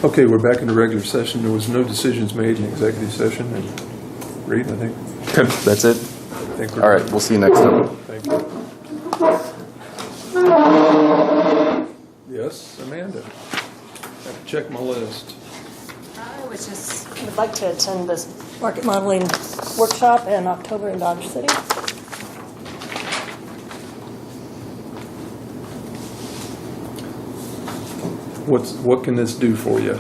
Okay, we're back in the regular session. There was no decisions made in executive session. And Reed, I think. Okay, that's it. All right, we'll see you next time. Thank you. Yes, Amanda. Have to check my list. I would like to attend this market modeling workshop in October in Dodge City. What can this do for you,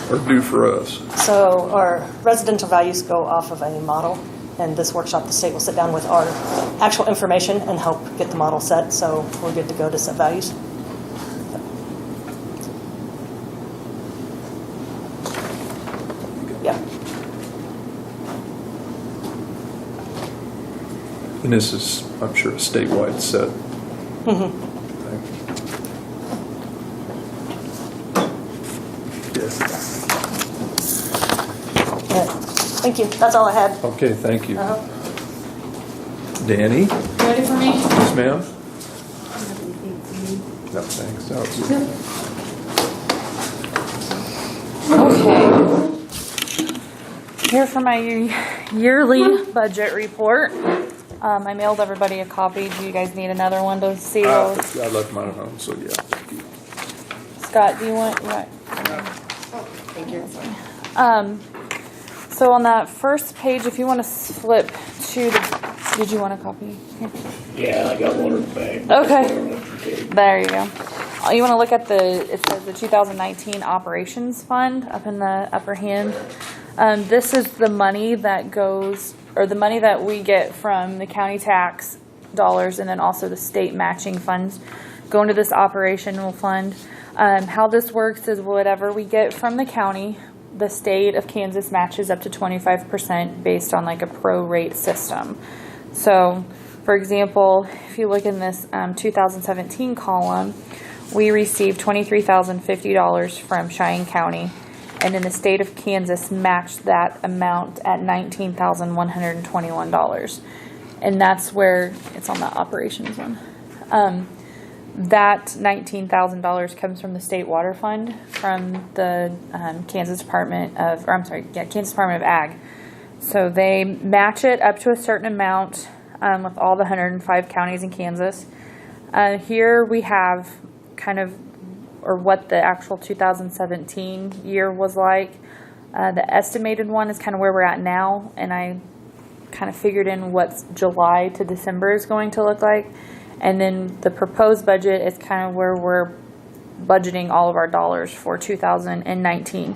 or do for us? So our residential values go off of a model, and this workshop, the state will sit down with our actual information and help get the model set, so we're good to go to set values. Yeah. And this is, I'm sure, a statewide set. Mm-hmm. Yes. Thank you. That's all I had. Okay, thank you. Uh-huh. Danny? Ready for me? Yes, ma'am? No, thanks. Okay. Here for my yearly budget report. I mailed everybody a copy. Do you guys need another one to see those? I left mine at home, so yeah. Scott, do you want? Thank you. So on that first page, if you want to flip to the, did you want a copy? Here. Yeah, I got one in the bag. Okay. There you go. You want to look at it says the 2019 operations fund up in the upper hand. This is the money that goes, or the money that we get from the county tax dollars and then also the state matching funds go into this operational fund. How this works is whatever we get from the county, the state of Kansas matches up to 25% based on like a pro-rate system. So, for example, if you look in this 2017 column, we received $23,050 from Cheyenne County, and in the state of Kansas matched that amount at $19,121. And that's where it's on the operations one. That $19,000 comes from the state water fund from the Kansas Department of Ag. So they match it up to a certain amount with all the 105 counties in Kansas. Here we have kind of, or what the actual 2017 year was like. The estimated one is kind of where we're at now, and I kind of figured in what July to December is going to look like. And then the proposed budget is kind of where we're budgeting all of our dollars for 2019.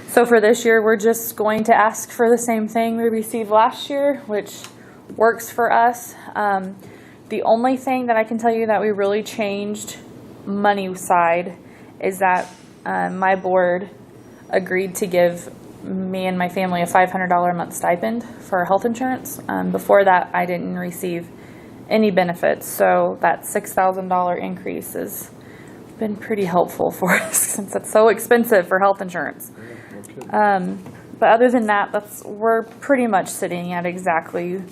So for this year, we're just going to ask for the same thing we received last year, which works for us. The only thing that I can tell you that we really changed money side is that my board agreed to give me and my family a $500 a month stipend for health insurance. Before that, I didn't receive any benefits, so that $6,000 increase has been pretty helpful for us since it's so expensive for health insurance. But other than that, we're pretty much sitting at exactly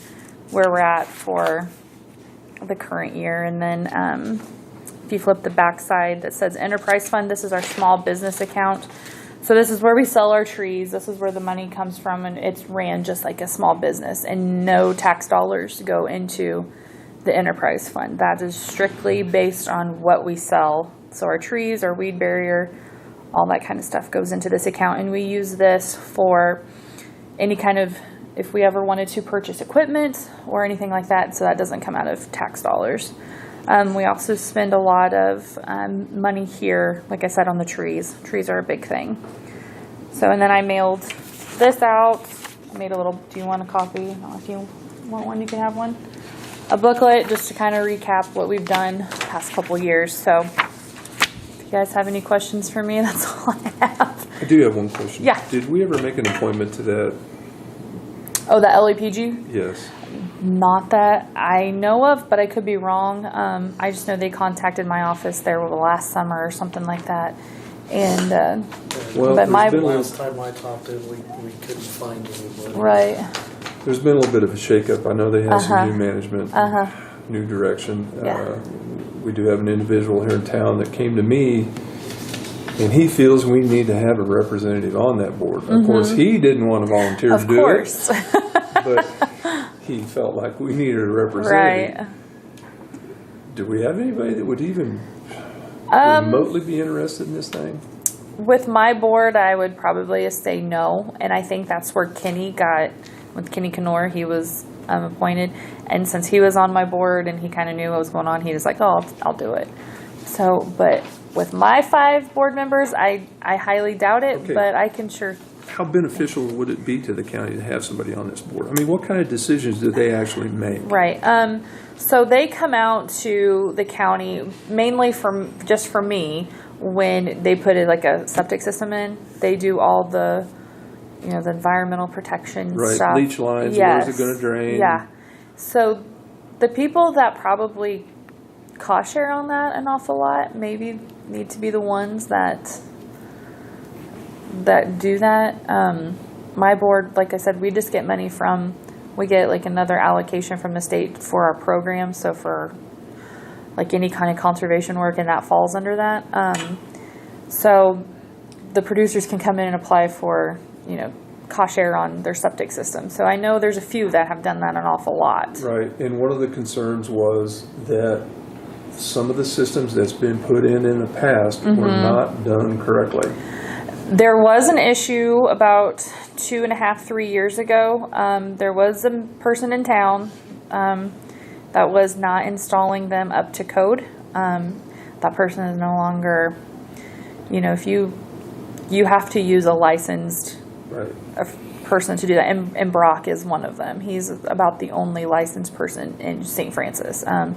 where we're at for the current year. And then if you flip the back side that says enterprise fund, this is our small business account. So this is where we sell our trees. This is where the money comes from, and it's ran just like a small business, and no tax dollars go into the enterprise fund. That is strictly based on what we sell. So our trees, our weed barrier, all that kind of stuff goes into this account, and we use this for any kind of, if we ever wanted to purchase equipment or anything like that, so that doesn't come out of tax dollars. We also spend a lot of money here, like I said, on the trees. Trees are a big thing. So, and then I mailed this out. I made a little, do you want a copy? If you want one, you can have one. A booklet just to kind of recap what we've done the past couple years. So if you guys have any questions for me, that's all I have. I do have one question. Yeah. Did we ever make an appointment to that? Oh, the LAPG? Yes. Not that I know of, but I could be wrong. I just know they contacted my office there last summer or something like that. And Well, but my Last time I talked to him, we couldn't find anybody. right. There's been a little bit of a shakeup. I know they have some new management, new direction. Yeah. We do have an individual here in town that came to me And he feels we need to have a representative on that board. Of course, he didn't want to volunteer Of to do course. it, but he felt like we needed a representative. Right. Do we have anybody that would even remotely be interested in this thing? With my board, I would probably say no, and I think that's where Kenny got, with Kenny Knorr, he was appointed, and since he was on my board and he kind of knew what was going on, he was like, oh, I'll do it. So, but with my 5 board members, I highly doubt it, Okay. but I can sure. How beneficial would it be to the county to have somebody on this board? I mean, what kind of decisions do they actually make? Right. So they come out to the county mainly just for me when they put like a septic system in. They do all the, the environmental protection Right, stuff. leach lines, Yes. where's it gonna drain? Yeah. So the people that probably cost share on that an awful lot maybe need to be the ones that do that. My board, like I said, we just get money we get like another allocation from the state for our program. So for like any kind of conservation work, and that falls under that. So the producers can come in and apply for, cost share on their septic system. So I know there's a few that have done that an awful lot. Right, and one of the concerns was that some of the systems that's been put in the past were not done correctly. There was an issue about 2.5, 3 years ago. There was a person in town that was not installing them up to code. That person is no longer, if you have to use a licensed Right. person to do that, and Brock is one of them. He's about the only licensed person in St. Francis. I'm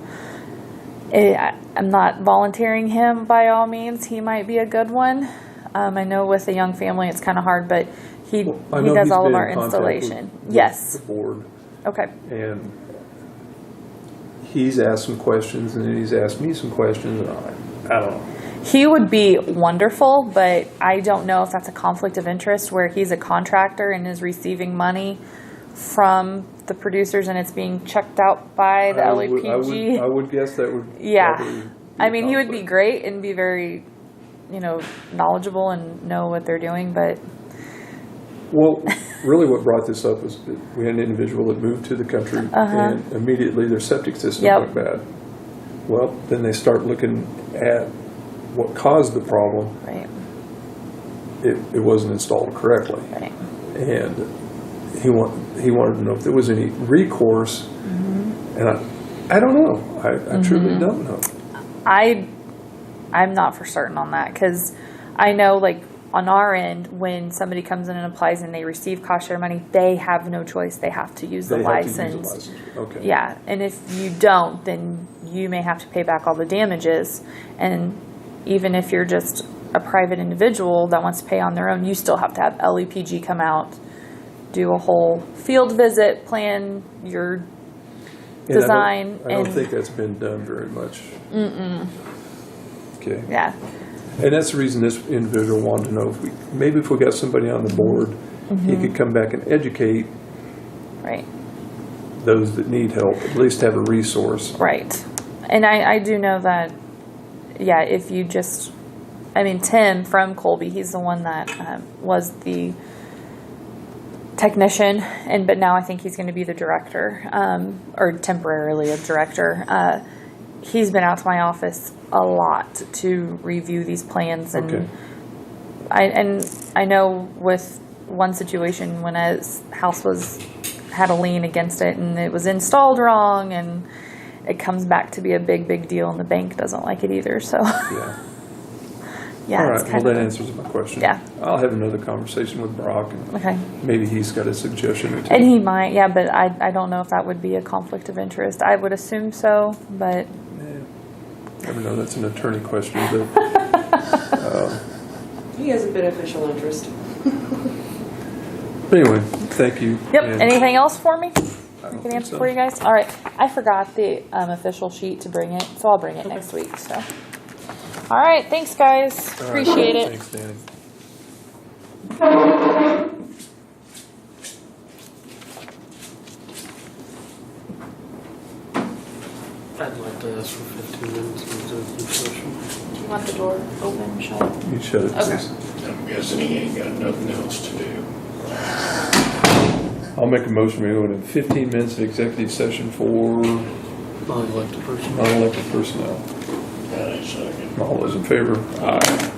not volunteering him by all means. He might be a good one. I know with a young family it's kind of hard, but he I know does he's all of been our in contact installation. with Yes. the board, Okay. and he's asked some questions, and then he's asked me some questions, and I don't know. He would be wonderful, but I don't know if that's a conflict of interest where he's a contractor and is receiving money from the producers and it's being checked out by the LEPG. I would guess that would Yeah. probably be I mean, a he would be conflict. great and be very, knowledgeable and know what they're doing, but Well, really what brought this up was that we had an individual that moved to the country and immediately their septic system Yep. went bad. Well, then they start looking at what caused the problem. right, It wasn't installed correctly. right. And he wanted to know if there was any recourse. And I don't know. I truly don't know. I'm not for certain on that because I know, like, on our end, when somebody comes in and applies and they receive cost share money, they have no choice. They have to use the They have to use a license. license. Okay. Yeah, and if you don't, then you may have to pay back all the damages. And even if you're just a private individual that wants to pay on their own, you still have to have LEPG come out, do a whole field visit, plan your And design. I don't and think that's been done very much. Okay. yeah, And that's the reason this individual wanted to know if we got somebody on the board, he could come back and educate right. those that need help, at least have a resource. Right. And I do know that, yeah, if you just, Tim from Colby, he's the one that was the technician, but now I think he's going to be the director, or temporarily a director. He's been out to my office a lot to review these plans, and Okay. I know with one situation when a house had a lien against it and it was installed wrong, and it comes back to be a big deal, and the bank doesn't like it either. So Yeah. yeah, All it's right. Well, kind that of answers my question. Yeah. I'll have another conversation with Brock, and okay. maybe he's got a suggestion or two. And he might, yeah, but I don't know if that would be a conflict of interest. I would assume so, but Never know. That's an attorney question, but He has a beneficial interest. anyway, thank you. yep. And Anything else for me? I I don't can think answer so. for you guys. All right. I forgot the official sheet to bring it, so I'll bring it next week. So, all right. Thanks, guys. All right. Appreciate it. Thanks, Danny. I'd like to ask for 15 minutes in executive session. Want the door open, shut? You shut it, Okay. please. I'm guessing he ain't got nothing else to do. I'll make a motion, we go into 15 minutes of executive session for Non-elected person. non-elected personnel. Second. All those in favor? Aye.